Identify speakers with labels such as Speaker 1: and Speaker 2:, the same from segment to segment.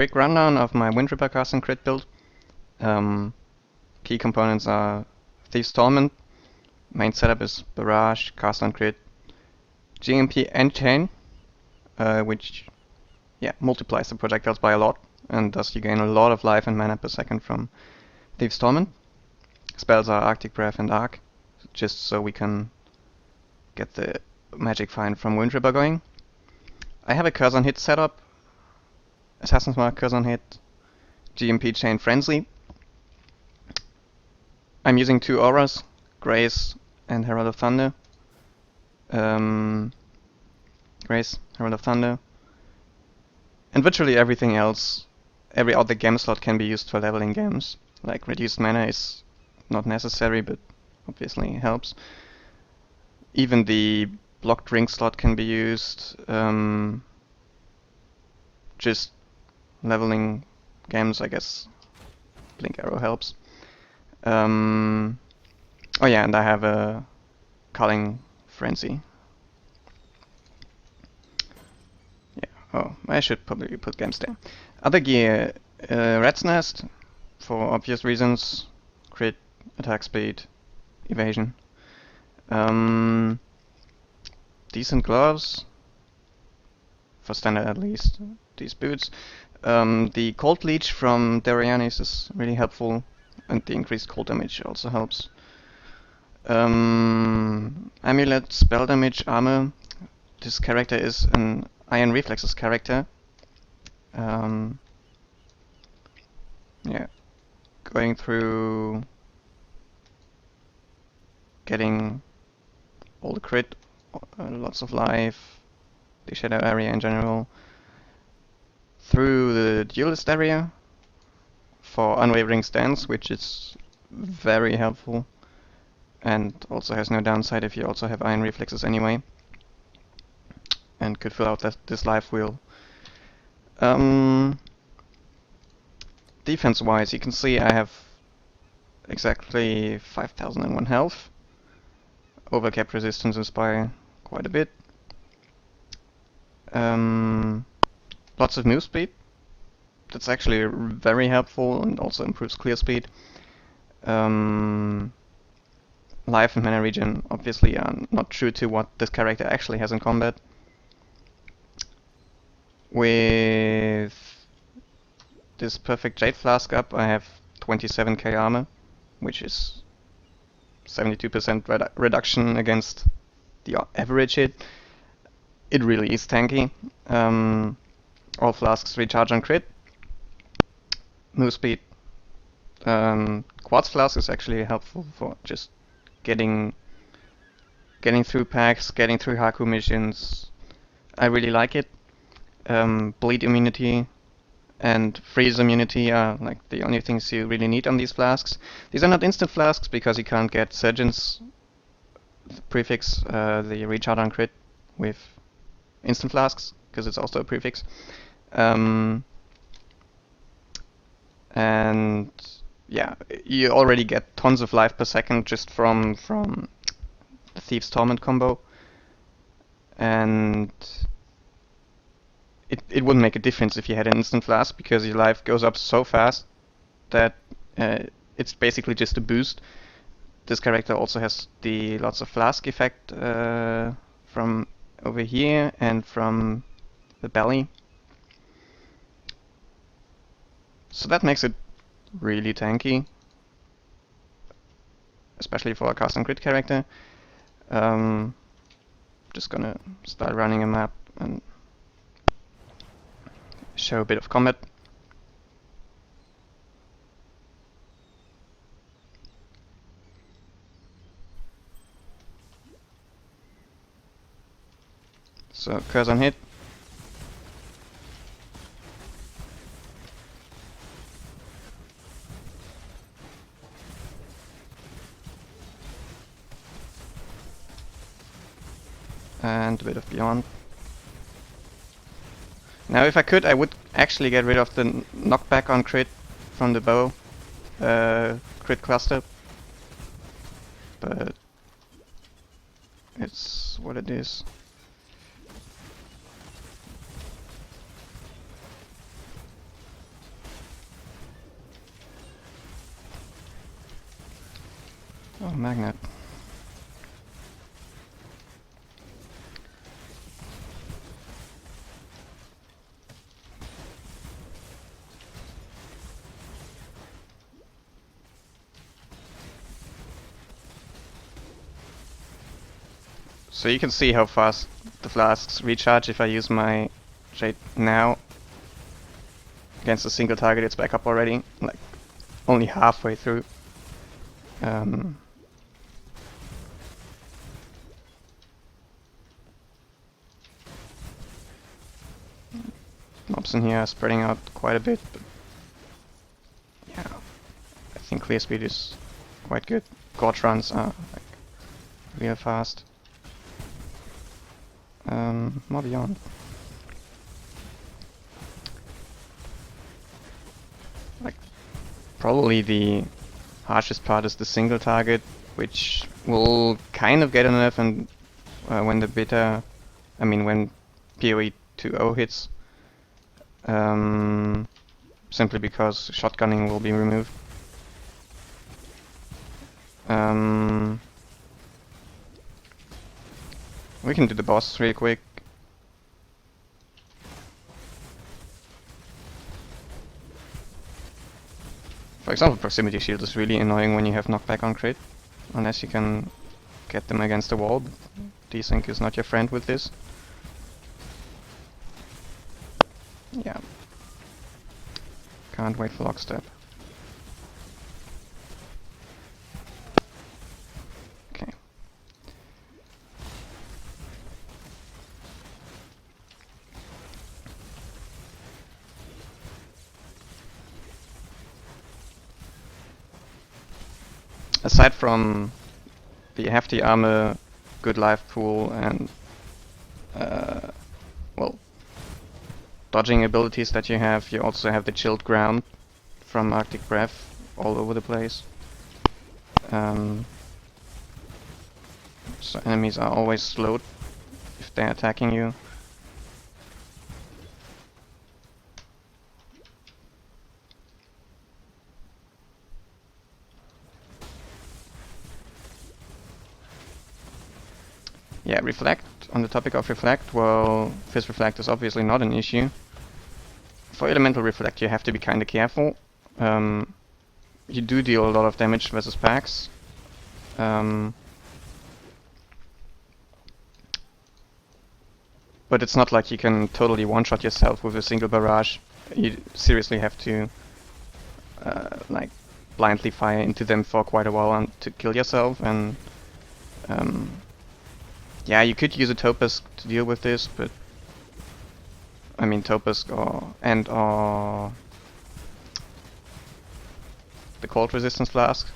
Speaker 1: Quick rundown of my Windripper CoC crit build. Key components are Thief's Torment, main setup is Barrage, cast on crit, GMP and Chain, which multiplies the projectiles by a lot, and thus you gain a lot of life and mana per second from Thief's Torment. Spells are Arctic Breath and Arc, just so we can get the magic find from Windripper going. I have a curse on hit setup. Assassin's Mark, curse on hit, GMP Chain Frenzy. I'm using two auras, Grace and Herald of Thunder. Grace, Herald of Thunder. And virtually everything else, every other gem slot can be used for leveling gems. Like reduced mana is not necessary, but obviously helps. Even the blocked drink slot can be used. Just leveling gems, I guess. Blink Arrow helps. Oh yeah, and I have a culling Frenzy. Yeah, oh, I should probably put gems there. Other gear, Rat's Nest, for obvious reasons. Crit, attack speed, evasion. Decent gloves, for standard at least. These boots. The cold leech from Darianis is really helpful, and the increased cold damage also helps. Amulet, spell damage, armor. This character is an Iron Reflexes character. Yeah, going through, getting all the crit, lots of life, the shadow area in general. Through the duelist area for unwavering stance, which is very helpful and also has no downside if you also have iron reflexes anyway, and could fill out this life wheel. Defense wise, you can see I have exactly 5001 health. Overcap resistance is by quite a bit. Lots of move speed. That's actually very helpful and also improves clear speed. Life and mana regen obviously are not true to what this character actually has in combat. With this perfect Jade Flask up, I have 27k armor, which is 72% reduction against the average hit. It really is tanky. All flasks recharge on crit. Move speed. Quartz Flask is actually helpful for just getting through packs, getting through Haku missions. I really like it. Bleed immunity and freeze immunity are like the only things you really need on these flasks. These are not instant flasks because you can't get Surgeon's prefix, the recharge on crit, with instant flasks, because it's also a prefix. And yeah, you already get tons of life per second just from the Thief's Torment combo, and it wouldn't make a difference if you had an instant flask, because your life goes up so fast that it's basically just a boost. This character also has the lots of flask effect from over here and from the belly. So that makes it really tanky, especially for a cast and crit character. Just gonna start running a map and show a bit of combat. So curse on hit. And a bit of beyond. Now if I could, I would actually get rid of the knockback on crit from the bow, crit cluster, but it's what it is. Oh, magnet. So you can see how fast the flasks recharge if I use my Jade now. Against a single target, it's back up already, like only halfway through. Mobs in here are spreading out quite a bit, but yeah, I think clear speed is quite good. Gorge runs are like real fast. More beyond. Like, probably the harshest part is the single target, which will kind of get a nerf and when the beta, when PoE 2.0 hits, simply because shotgunning will be removed. We can do the boss real quick. For example, proximity shield is really annoying when you have knockback on crit, unless you can get them against the wall. Desync is not your friend with this. Yeah. Can't wait for lockstep. Okay. Aside from the hefty armor, good life pool, and well, dodging abilities that you also have the chilled ground from Arctic Breath all over the place. So enemies are always slowed if they're attacking you. Yeah, Reflect. On the topic of Reflect, well, Fizz Reflect is obviously not an issue. For Elemental Reflect, you have to be kinda careful. You do deal a lot of damage versus packs. But it's not like you can totally one-shot yourself with a single barrage. You seriously have to like blindly fire into them for quite a while to kill yourself, and yeah, you could use a Topaz to deal with this, but Topaz or the cold resistance flask.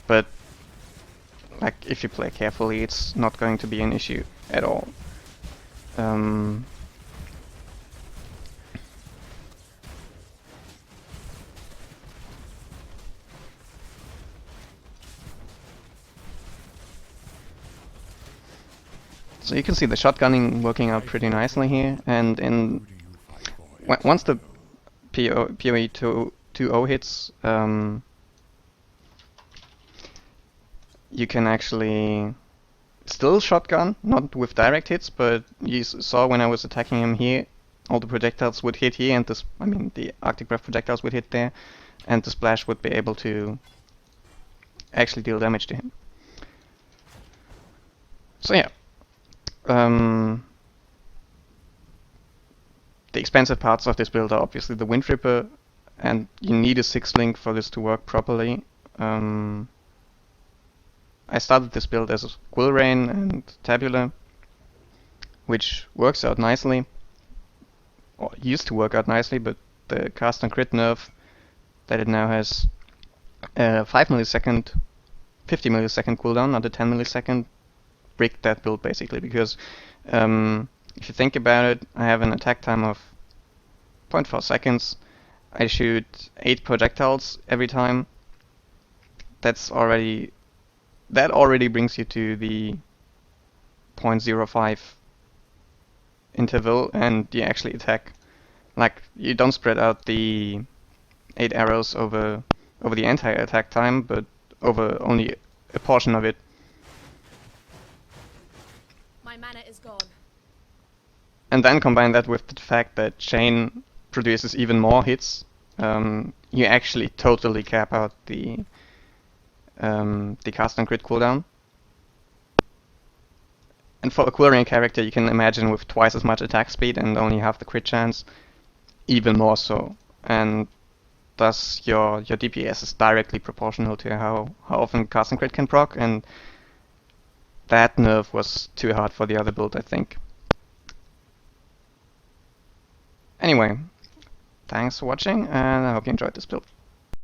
Speaker 1: But like, if you play carefully, it's not going to be an issue at all. So you can see the shotgunning working out pretty nicely here, and once the PoE 2.0 hits, you can actually still shotgun, not with direct hits, but you saw when I was attacking him here, all the projectiles would hit here, and the Arctic Breath projectiles would hit there, and the splash would be able to actually deal damage to him. So yeah. The expensive parts of this build are obviously the Windripper, and you need a 6-link for this to work properly. I started this build as Quill Rain and Tabula, which works out nicely, or used to work out nicely, but the cast and crit nerf that it now has 5 millisecond, 50 millisecond cooldown, not a 10 millisecond, bricked that build basically, because if you think about it, I have an attack time of 0.4 seconds. I shoot 8 projectiles every time. That already brings you to the 0.05 interval, and you actually attack Like, you don't spread out the 8 arrows over the entire attack time, but over only a portion of it.
Speaker 2: My mana is gone.
Speaker 1: And then combine that with the fact that Chain produces even more hits. You actually totally cap out the cast and crit cooldown. And for a Quirion character, you can imagine with twice as much attack speed and only half the crit chance, even more so. And thus your DPS is directly proportional to how often cast and crit can proc, and that nerf was too hard for the other build, I think. Anyway, thanks for watching, and I hope you enjoyed this build.